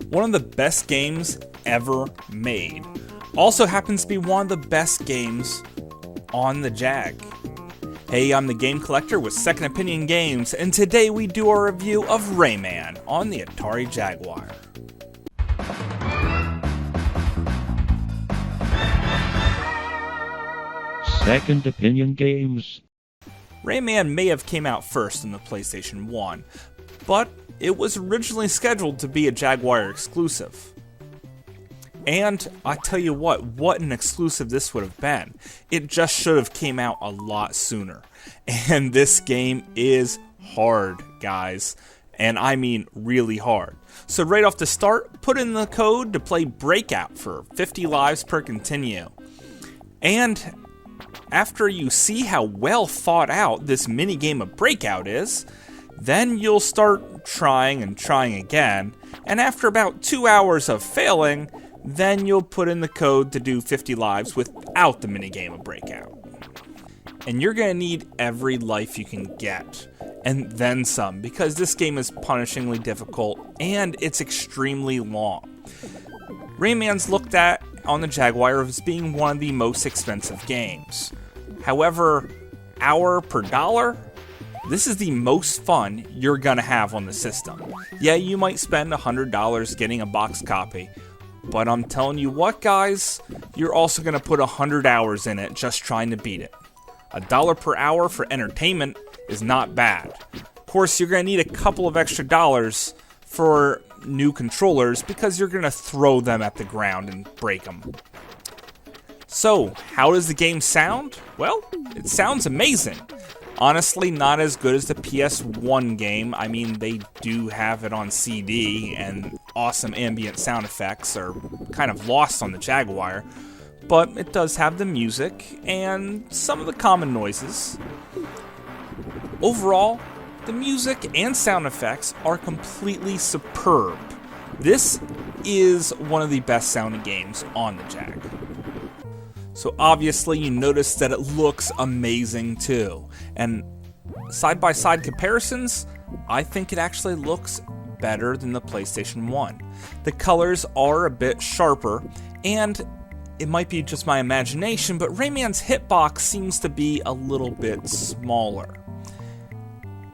one of the best games ever made. Also happens to be one of the best games on the Jag. Hey, I'm the Game Collector with Second Opinion Games, and today we do our review of Rayman on the Atari Jaguar. Second Opinion Games. Rayman may have came out first in the PlayStation 1, but it was originally scheduled to be a Jaguar exclusive. And I tell you what an exclusive this would have been. It just should have came out a lot sooner. And this game is hard, guys. And I mean really hard. So right off the start, put in the code to play Breakout for 50 lives per continue. And after you see how well thought out this minigame of Breakout is, then you'll start trying and trying again. And after about 2 hours of failing, then you'll put in the code to do 50 lives without the minigame of Breakout. And you're going to need every life you can get, and then some, because this game is punishingly difficult, and it's extremely long. Rayman's looked at on the Jaguar as being one of the most expensive games. However, hour per dollar, this is the most fun you're going to have on the system. Yeah, you might spend $100 getting a box copy, but I'm telling you what, guys, you're also going to put 100 hours in it just trying to beat it. $1 per hour for entertainment is not bad. Of course, you're going to need a couple of extra dollars for new controllers because you're going to throw them at the ground and break them. So, how does the game sound? Well, it sounds amazing. Honestly, not as good as the PS1 game. I mean, they do have it on CD, and awesome ambient sound effects are kind of lost on the Jaguar, but it does have the music and some of the common noises. Overall, the music and sound effects are completely superb. This is one of the best sounding games on the Jag. So obviously you notice that it looks amazing too. And side-by-side comparisons, I think it actually looks better than the PlayStation 1. The colors are a bit sharper, and it might be just my imagination, but Rayman's hitbox seems to be a little bit smaller.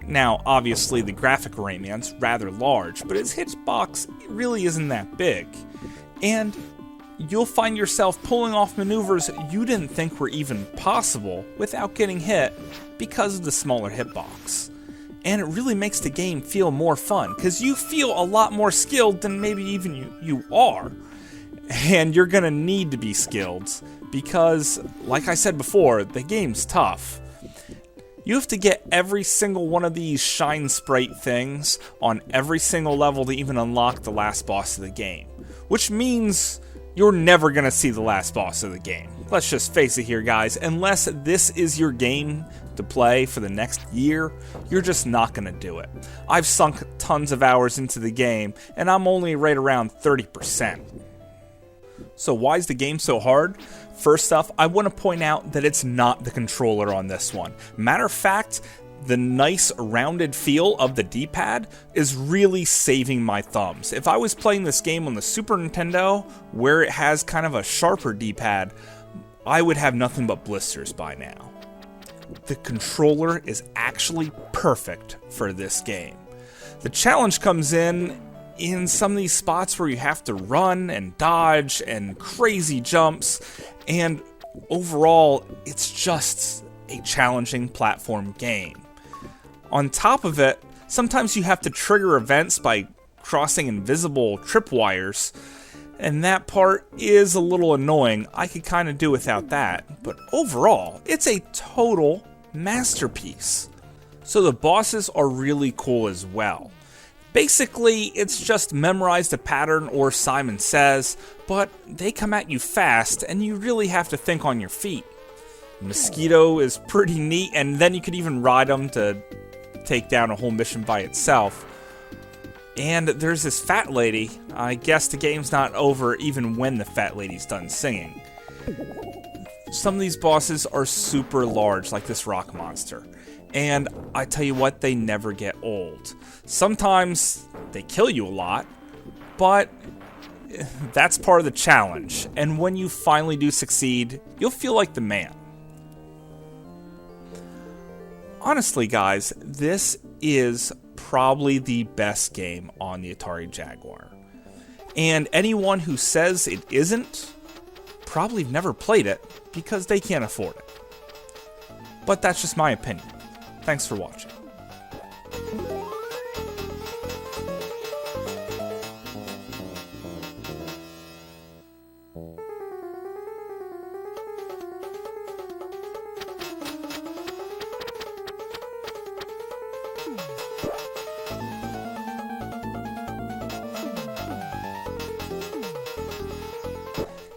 Now, obviously the graphic Rayman's rather large, but his hitbox really isn't that big. And you'll find yourself pulling off maneuvers you didn't think were even possible without getting hit because of the smaller hitbox. And it really makes the game feel more fun, because you feel a lot more skilled than maybe even you are. And you're gonna need to be skilled, because, like I said before, the game's tough. You have to get every single one of these shine sprite things on every single level to even unlock the last boss of the game. Which means you're never going to see the last boss of the game. Let's just face it here, guys. Unless this is your game to play for the next year, you're just not going to do it. I've sunk tons of hours into the game, and I'm only right around 30%. So why is the game so hard? First off, I want to point out that it's not the controller on this one. Matter of fact, the nice rounded feel of the D-pad is really saving my thumbs. If I was playing this game on the Super Nintendo, where it has kind of a sharper D-pad, I would have nothing but blisters by now. The controller is actually perfect for this game. The challenge comes in some of these spots where you have to run and dodge and crazy jumps, and overall, it's just a challenging platform game. On top of it, sometimes you have to trigger events by crossing invisible tripwires, and that part is a little annoying. I could kind of do without that, but overall, it's a total masterpiece. So the bosses are really cool as well. Basically, it's just memorize the pattern or Simon Says, but they come at you fast, and you really have to think on your feet. Mosquito is pretty neat, and then you could even ride them to take down a whole mission by itself. And there's this fat lady. I guess the game's not over even when the fat lady's done singing. Some of these bosses are super large, like this rock monster. And I tell you what, they never get old. Sometimes they kill you a lot, but that's part of the challenge. And when you finally do succeed, you'll feel like the man. Honestly, guys, this is probably the best game on the Atari Jaguar. And anyone who says it isn't, probably never played it because they can't afford it. But that's just my opinion. Thanks for watching.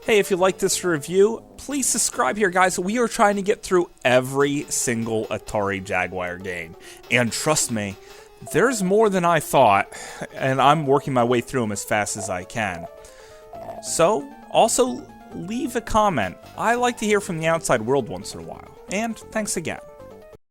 Hey, if you like this review, please subscribe here, guys. We are trying to get through every single Atari Jaguar game. And trust me, there's more than I thought, and I'm working my way through them as fast as I can. So, also, leave a comment. I like to hear from the outside world once in a while. And thanks again.